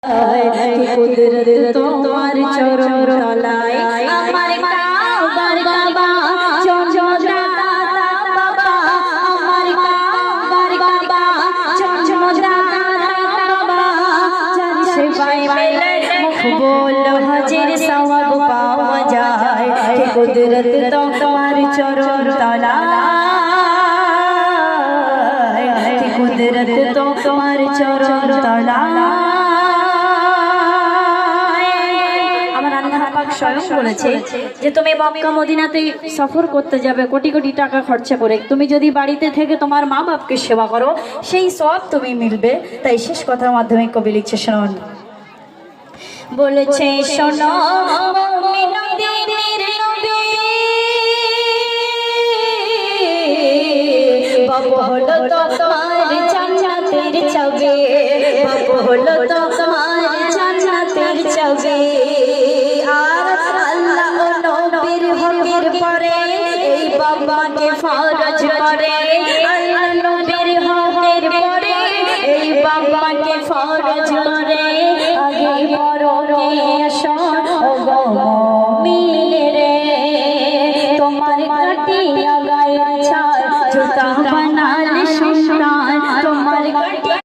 কুদরত তোমার চরণ তলায় আমার কাবার কাবা চমচমাতা বাবা আমার কাবার কাবা চমচমাতা বাবা চারশে পায়ে মুখ বলো হাজির সওয়াব পাওয়া যায় কুদরত তোমার চরণ তলায় কুদরত তোমার চরণ তলায়। স্বয়ং বলেছে যে তুমি মক্কা মদিনাতে সফর করতে যাবে কোটি কোটি টাকা খরচা করে, তুমি যদি বাড়িতে থেকে তোমার মা বাপকে সেবা করো সেই সওয়াব তুমি মিলবে। তাই শেষ কথার মাধ্যমে কবি লিখছে শুনুন, বলেছে শোনো মুমিনদের নবী বাবা হলো তোমার জান্নাতের চাবি, বাবা হলো তোমার জান্নাতের চাবি। এই বাবাকে ফরজ করে আল্লাহ নবীর হকের পরে এই বাবাকে ফরজ করে আগে বড় কে আসো গো মুমিনের